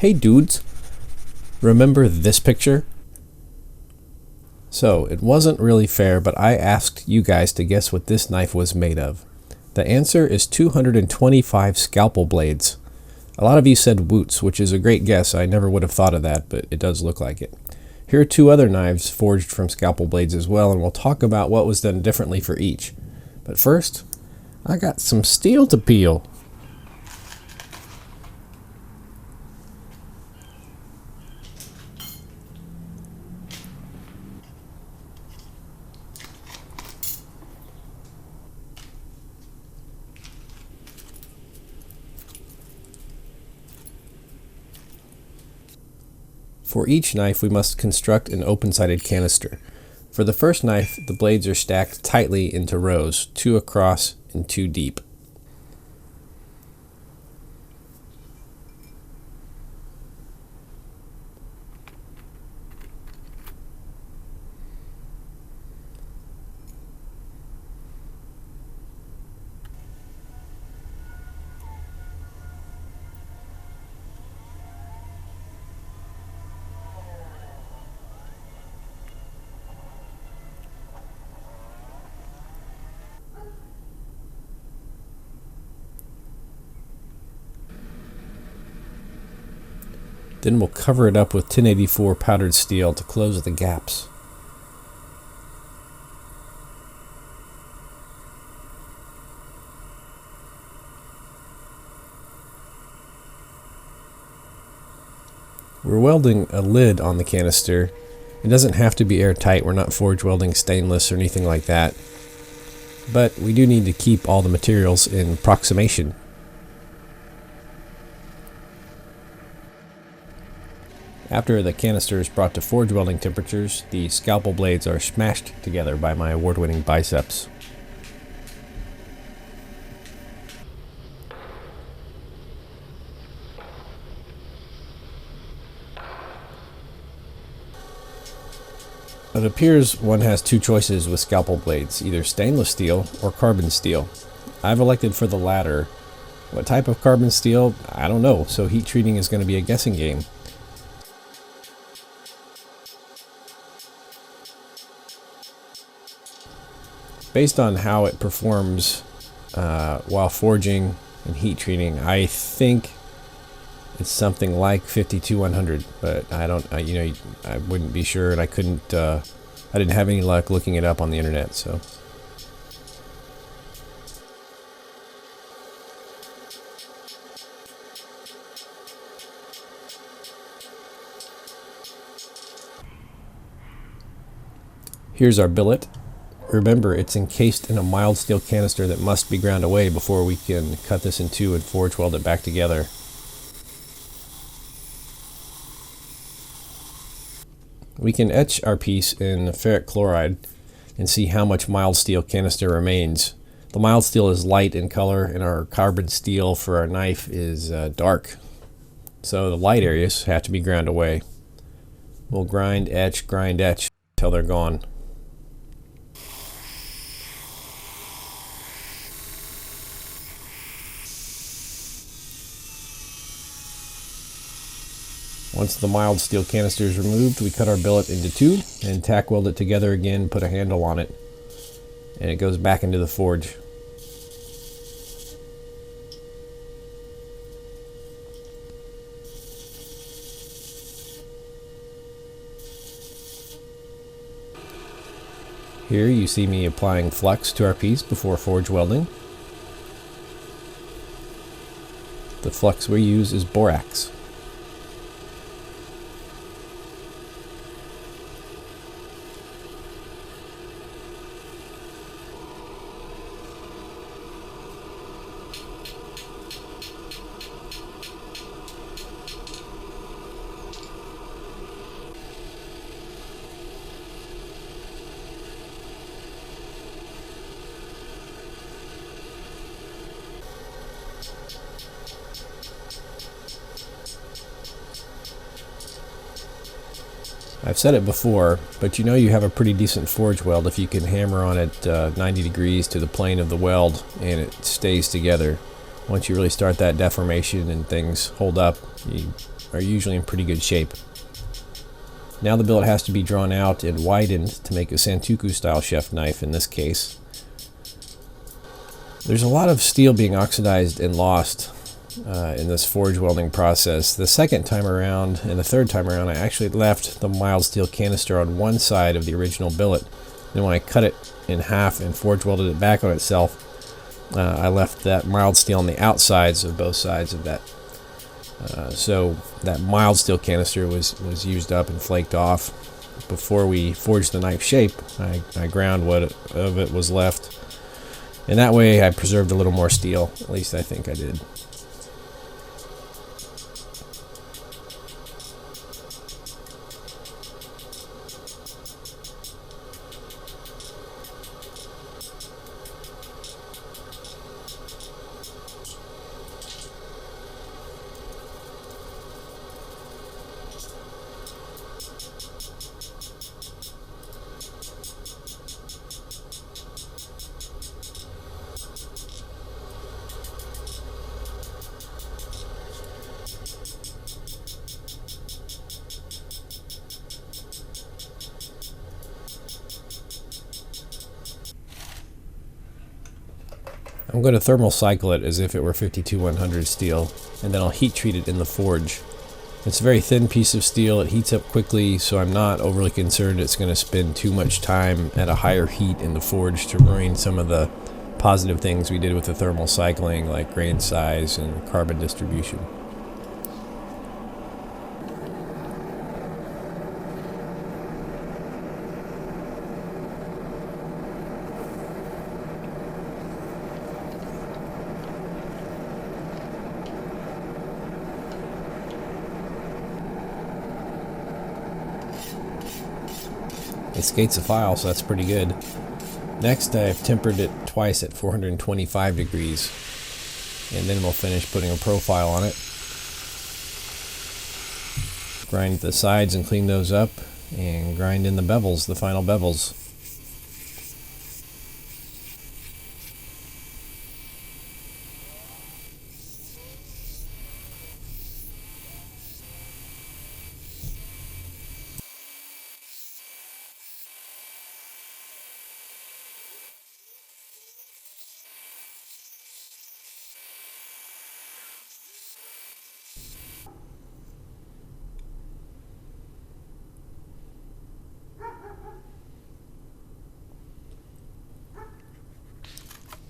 Hey dudes, remember this picture? So, it wasn't really fair, but I asked you guys to guess what this knife was made of. The answer is 225 scalpel blades. A lot of you said woots, which is a great guess. I never would have thought of that, but it does look like it. Here are two other knives forged from scalpel blades as well, and we'll talk about what was done differently for each. But first, I got some steel to peel. For each knife, we must construct an open-sided canister. For the first knife, the blades are stacked tightly into rows, 2 across and 2 deep. Then we'll cover it up with 1084 powdered steel to close the gaps. We're welding a lid on the canister. It doesn't have to be airtight. We're not forge welding stainless or anything like that. But we do need to keep all the materials in approximation. After the canister is brought to forge welding temperatures, the scalpel blades are smashed together by my award-winning biceps. It appears one has two choices with scalpel blades, either stainless steel or carbon steel. I've elected for the latter. What type of carbon steel? I don't know, so heat treating is going to be a guessing game. Based on how it performs while forging and heat treating, I think it's something like 52100, but I don't, I wouldn't be sure, and I couldn't, I didn't have any luck looking it up on the internet, so. Here's our billet. Remember, it's encased in a mild steel canister that must be ground away before we can cut this in two and forge weld it back together. We can etch our piece in ferric chloride and see how much mild steel canister remains. The mild steel is light in color, and our carbon steel for our knife is dark. So the light areas have to be ground away. We'll grind, etch until they're gone. Once the mild steel canister is removed, we cut our billet into two and tack weld it together again, put a handle on it, and it goes back into the forge. Here you see me applying flux to our piece before forge welding. The flux we use is borax. I've said it before, but you know you have a pretty decent forge weld if you can hammer on it 90 degrees to the plane of the weld and it stays together. Once you really start that deformation and things hold up, you are usually in pretty good shape. Now the billet has to be drawn out and widened to make a Santoku style chef knife in this case. There's a lot of steel being oxidized and lost in this forge welding process. The second time around and the third time around, I actually left the mild steel canister on one side of the original billet. Then when I cut it in half and forge welded it back on itself, I left that mild steel on the outsides of both sides of that. So that mild steel canister was used up and flaked off. Before we forged the knife shape, I ground what of it was left. And that way I preserved a little more steel. At least I think I did. I'm going to thermal cycle it as if it were 52100 steel, and then I'll heat treat it in the forge. It's a very thin piece of steel, it heats up quickly, so I'm not overly concerned it's going to spend too much time at a higher heat in the forge to ruin some of the positive things we did with the thermal cycling, like grain size and carbon distribution. It skates a file, so that's pretty good. Next, I've tempered it twice at 425 degrees, and then we'll finish putting a profile on it. Grind the sides and clean those up, and grind in the bevels, the final bevels.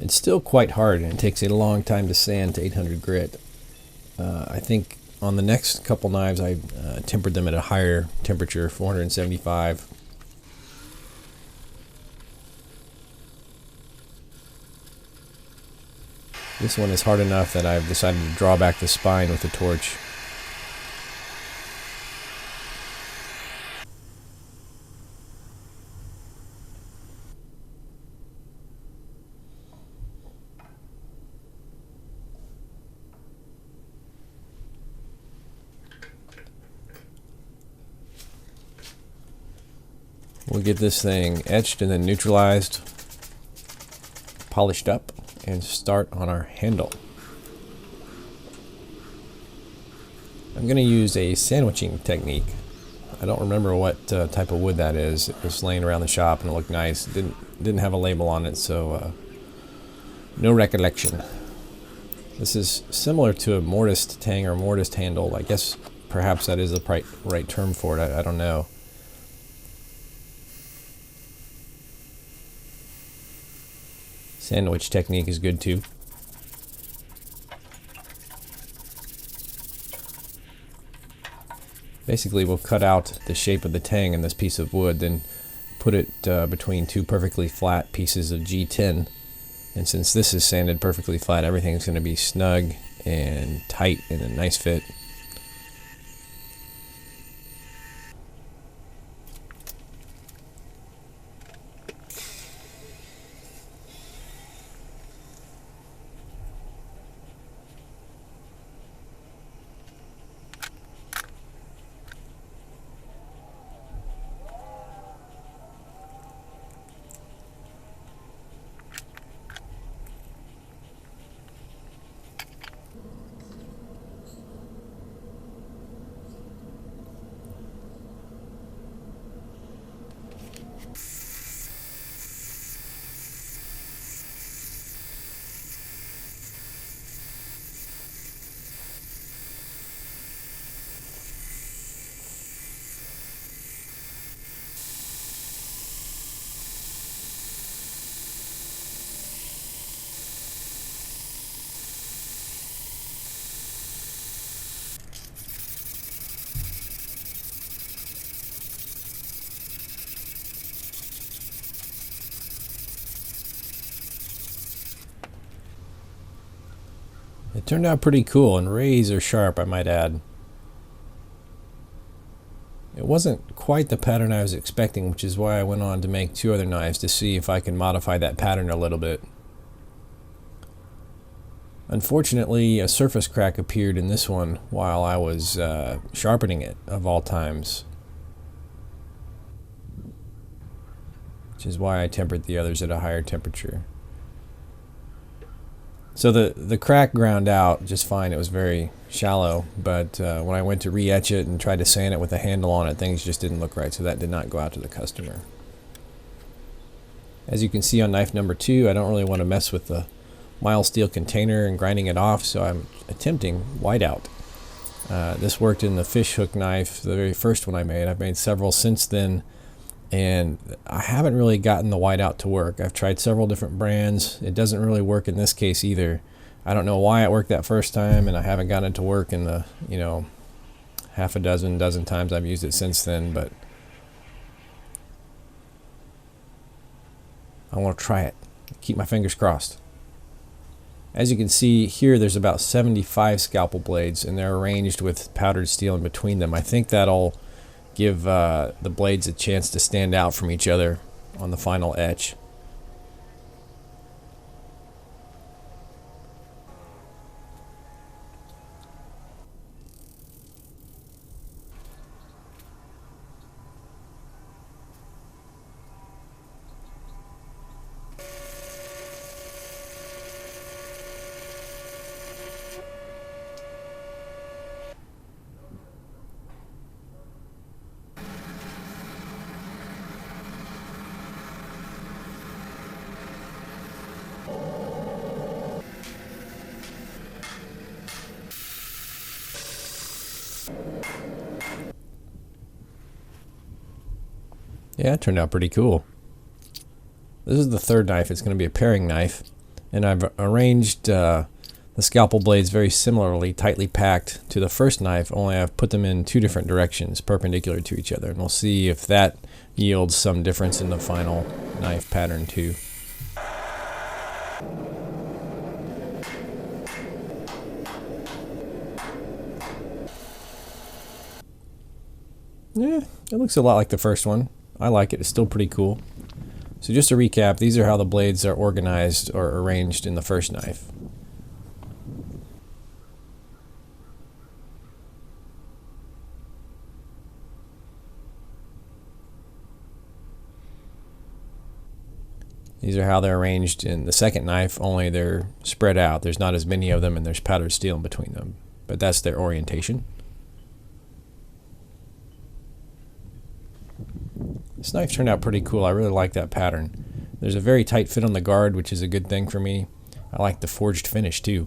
It's still quite hard, and it takes a long time to sand to 800 grit. I think on the next couple knives I tempered them at a higher temperature, 475. This one is hard enough that I've decided to draw back the spine with a torch. We'll get this thing etched and then neutralized, polished up, and start on our handle. I'm going to use a sandwiching technique. I don't remember what type of wood that is. It was laying around the shop and it looked nice. It didn't have a label on it, so no recollection. This is similar to a mortise tang or mortise handle. I guess perhaps that is the right term for it. I don't know. Sandwich technique is good too. Basically, we'll cut out the shape of the tang in this piece of wood, then put it between two perfectly flat pieces of G10. And since this is sanded perfectly flat, everything's going to be snug and tight and a nice fit. Turned out pretty cool and razor sharp, I might add. It wasn't quite the pattern I was expecting, which is why I went on to make 2 other knives to see if I can modify that pattern a little bit. Unfortunately, a surface crack appeared in this one while I was sharpening it, of all times. Which is why I tempered the others at a higher temperature. So the crack ground out just fine. It was very shallow, but when I went to re-etch it and tried to sand it with a handle on it, things just didn't look right, so that did not go out to the customer. As you can see on knife number 2, I don't really want to mess with the mild steel container and grinding it off, so I'm attempting whiteout. This worked in the fish hook knife, the very first one I made. I've made several since then, and I haven't really gotten the whiteout to work. I've tried several different brands. It doesn't really work in this case either. I don't know why it worked that first time, and I haven't gotten it to work in the, half a dozen times I've used it since then, but I want to try it. Keep my fingers crossed. As you can see here, there's about 75 scalpel blades, and they're arranged with powdered steel in between them. I think that'll give the blades a chance to stand out from each other on the final etch. Yeah, it turned out pretty cool. This is the third knife. It's going to be a paring knife, and I've arranged the scalpel blades very similarly, tightly packed to the first knife, only I've put them in 2 different directions, perpendicular to each other, and we'll see if that yields some difference in the final knife pattern too. Yeah, it looks a lot like the first one. I like it. It's still pretty cool. So just to recap, these are how the blades are organized or arranged in the first knife. These are how they're arranged in the second knife, only they're spread out. There's not as many of them, and there's powdered steel in between them. But that's their orientation. This knife turned out pretty cool. I really like that pattern. There's a very tight fit on the guard, which is a good thing for me. I like the forged finish too.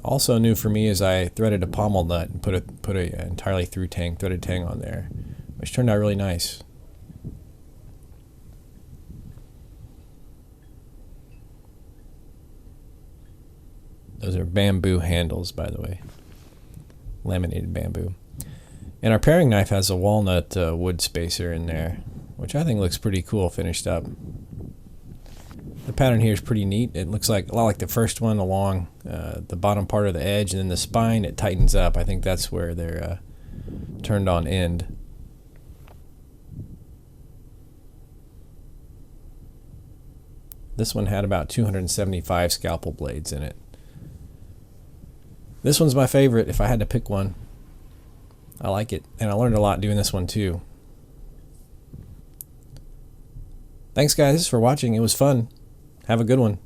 Also new for me is I threaded a pommel nut and put a entirely through tang, threaded tang on there, which turned out really nice. Those are bamboo handles, by the way. Laminated bamboo. And our paring knife has a walnut wood spacer in there, which I think looks pretty cool finished up. The pattern here is pretty neat. It looks like a lot like the first one along the bottom part of the edge, and then the spine, it tightens up. I think that's where they're turned on end. This one had about 275 scalpel blades in it. This one's my favorite if I had to pick one. I like it, and I learned a lot doing this one too. Thanks guys for watching. It was fun. Have a good one.